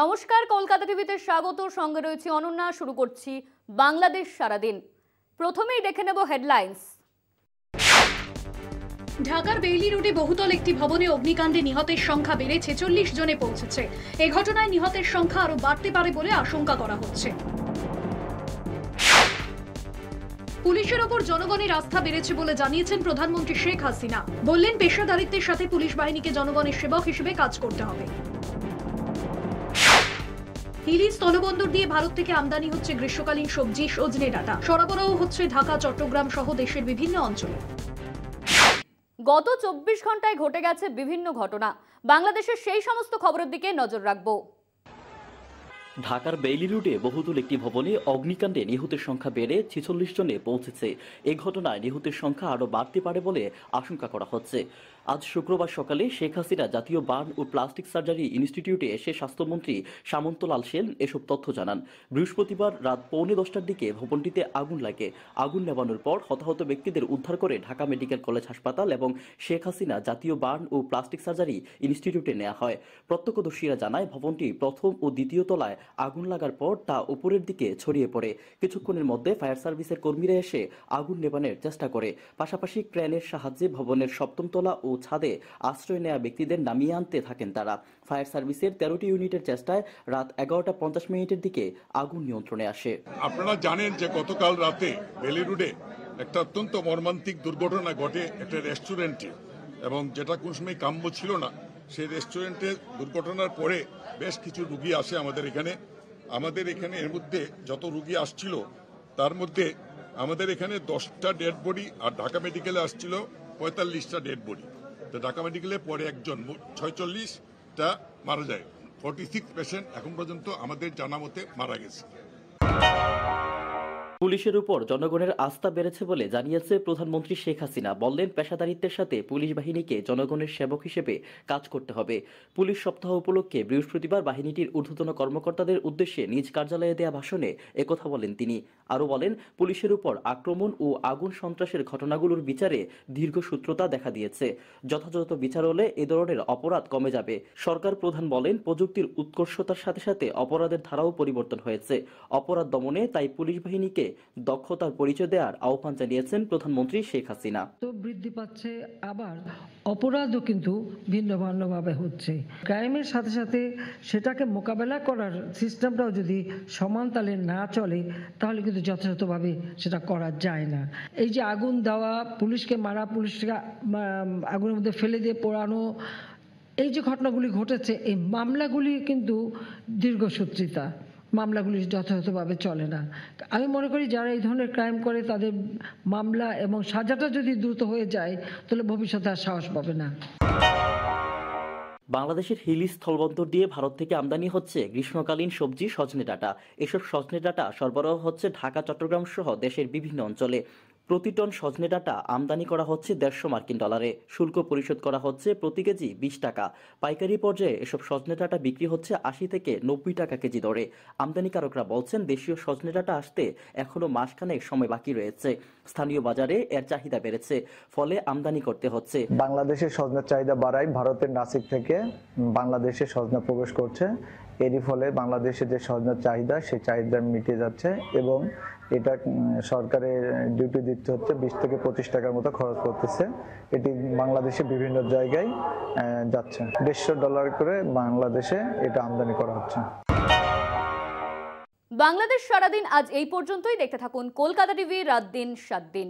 নমস্কার, কলকাতা টিভিতে স্বাগত। সঙ্গে রয়েছে অনন্যা। শুরু করছি বাংলাদেশ সারাদিন। প্রথমেই দেখে নেব হেডলাইন্স। ঢাকার বেইলি রোডে বহুতল একটি ভবনে অগ্নিকাণ্ডে নিহতের সংখ্যা বেড়ে 46 জনে পৌঁছেছে। এ ঘটনায় নিহতের সংখ্যা আরও বাড়তে পারে বলে আশঙ্কা করা হচ্ছে। পুলিশের ওপর জনগণের আস্থা বেড়েছে বলে জানিয়েছেন প্রধানমন্ত্রী শেখ হাসিনা। বললেন, পেশাদারিত্বের সাথে পুলিশ বাহিনীকে জনগণের সেবক হিসেবে কাজ করতে হবে। হিলি স্থলবন্দর দিয়ে ভারত থেকে আমদানি হচ্ছে গ্রীষ্মকালীন সবজি সজনে ডাঁটা। সরবরাহ হচ্ছে ঢাকা, চট্টগ্রাম সহ দেশের বিভিন্ন অঞ্চলে। গত 24 ঘন্টায় ঘটে গেছে বিভিন্ন ঘটনা। বাংলাদেশের সেই সমস্ত খবরের দিকে নজর রাখবো। ঢাকার বেইলি রোডে বহুতল একটি ভবনে অগ্নিকাণ্ডে নিহতের সংখ্যা বেড়ে 46 জনে পৌঁছেছে। এ ঘটনায় নিহতের সংখ্যা আরও বাড়তে পারে বলে আশঙ্কা করা হচ্ছে। আজ শুক্রবার সকালে শেখ হাসিনা জাতীয় বার্ন ও প্লাস্টিক সার্জারি ইনস্টিটিউটে এসে স্বাস্থ্যমন্ত্রী সামন্তলাল সেন এসব তথ্য জানান। বৃহস্পতিবার রাত 9:45টার দিকে ভবনটিতে আগুন লাগে। আগুন নেভানোর পর হতাহত ব্যক্তিদের উদ্ধার করে ঢাকা মেডিকেল কলেজ হাসপাতাল এবং শেখ হাসিনা জাতীয় বার্ন ও প্লাস্টিক সার্জারি ইনস্টিটিউটে নেওয়া হয়। প্রত্যক্ষদর্শীরা জানায়, ভবনটি প্রথম ও দ্বিতীয় তলায় আগুন লাগার পর তা উপরের দিকে ছড়িয়ে পড়ে। কিছুক্ষণের মধ্যে ফায়ার সার্ভিসের কর্মীরা এসে আগুন নেভানোর চেষ্টা করে। পাশাপাশি ক্রেনের সাহায্যে ভবনের 7ম তলা ও ছাদে আশ্রয় নেওয়া ব্যক্তিদের নামিয়ে আনতে থাকেন তারা। ফায়ার সার্ভিসের 13টি ইউনিটের চেষ্টায় রাত 11:50 দিকে আগুন নিয়ন্ত্রণে আসে। আপনারা জানেন যে গতকাল রাতে বেইলি রোডে একটা অত্যন্ত মর্মান্তিক দুর্ঘটনা ঘটে একটা রেস্টুরেন্টে, এবং যেটা কোন সময় কাম্য ছিল না। সেই রেস্টুরেন্টে দুর্ঘটনার পরে বেশ কিছু রুগী আসে আমাদের এখানে। এর মধ্যে যত রুগী আসছিল তার মধ্যে আমাদের এখানে 10টা ডেড বডি, আর ঢাকা মেডিকেলে আসছিল 45টা ডেড বডি। তো ঢাকা মেডিকেলে পরে একজন, 46টা মারা যায়। 46 পেশেন্ট এখন পর্যন্ত আমাদের জানা মতে মারা গেছে। পুলিশের উপর জনগণের আস্থা বেড়েছে বলে জানিয়েছে প্রধানমন্ত্রী শেখ হাসিনা। বললেন, পেশাদারিত্বের সাথে পুলিশ বাহিনীকে জনগণের সেবক হিসেবে কাজ করতে হবে। পুলিশ সপ্তাহ উপলক্ষে বৃহস্পতিবার বাহিনীটির ঊর্ধ্বতন কর্মকর্তাদের উদ্দেশ্যে নিজ কার্যালয়ে দেয়া ভাষণে একথা বলেন তিনি। আরও বলেন, পুলিশের উপর আক্রমণ ও আগুন সন্ত্রাসের ঘটনাগুলোর বিচারে দীর্ঘসূত্রতা দেখা দিয়েছে। যথাযথ বিচার হলে এ ধরনের অপরাধ কমে যাবে। সরকার প্রধান বলেন, প্রযুক্তির উৎকর্ষতার সাথে সাথে অপরাধের ধারাও পরিবর্তন হয়েছে। অপরাধ দমনে তাই পুলিশ বাহিনীকে দক্ষতার পরিচয় দেওয়ার আহ্বান জানিয়েছেন প্রধানমন্ত্রী শেখ হাসিনা। তো বৃদ্ধি পাচ্ছে, আবার অপরাধও কিন্তু ভিন্ন ভিন্নভাবে হচ্ছে। ক্রাইমের সাথে সাথে সেটাকে মোকাবেলা করার সিস্টেমটাও যদি সমান তালে না চলে, তাহলে কিন্তু যথাযথভাবে সেটা করা যায় না। এই যে আগুন দেওয়া, পুলিশকে মারা, পুলিশকে আগুনের মধ্যে ফেলে দিয়ে পোড়ানো, এই যে ঘটনাগুলি ঘটেছে, এই মামলাগুলি কিন্তু দীর্ঘসূত্রিতা, মামলাগুলি যথাযথভাবে চলে না। আমি মনে করি যারা এই ধরনের ক্রাইম করে তাদের মামলা এবং সাজাটা যদি দ্রুত হয়ে যায়, তাহলে ভবিষ্যতে আর সাহস পাবে না। বাংলাদেশের হিলি স্থলবন্দর দিয়ে ভারত থেকে আমদানি হচ্ছে গ্রীষ্মকালীন সবজি সজনে ডাঁটা। এসব সজনে ডাঁটা সরবরাহ হচ্ছে ঢাকা, চট্টগ্রাম সহ দেশের বিভিন্ন অঞ্চলে। প্রতি টন সজনে ডাঁটা আমদানি করা হচ্ছে $150। শুল্ক পরিশোধ করা হচ্ছে প্রতি কেজি 20 টাকা। পাইকারি পর্যায়ে এসব সজনে ডাঁটা বিক্রি হচ্ছে 80 থেকে 90 টাকা কেজি দরে। আমদানিকারকরা বলছেন, দেশীয় সজনে ডাঁটা আসতে এখনও মাসখানেক সময় বাকি রয়েছে। স্থানীয় বাজারে এর চাহিদা বেড়েছে, ফলে আমদানি করতে হচ্ছে। বাংলাদেশের সজনের চাহিদা বাড়ায় ভারতের নাসিক থেকে বাংলাদেশে সজনা প্রবেশ করছে। এরই ফলে বাংলাদেশের যে সজনের চাহিদা, সেই চাহিদা মিটে যাচ্ছে, এবং এটা সরকারের ডিউটি দিতে হচ্ছে 20 থেকে 25 টাকার মতো খরচ করতেছে। এটি বাংলাদেশে বিভিন্ন জায়গায় যাচ্ছে। $150 করে বাংলাদেশে এটা আমদানি করা হচ্ছে। বাংলাদেশ সারাদিন আজ এই পর্যন্তই। দেখতে থাকুন কলকাতা টিভি, রাত দিন 7 দিন।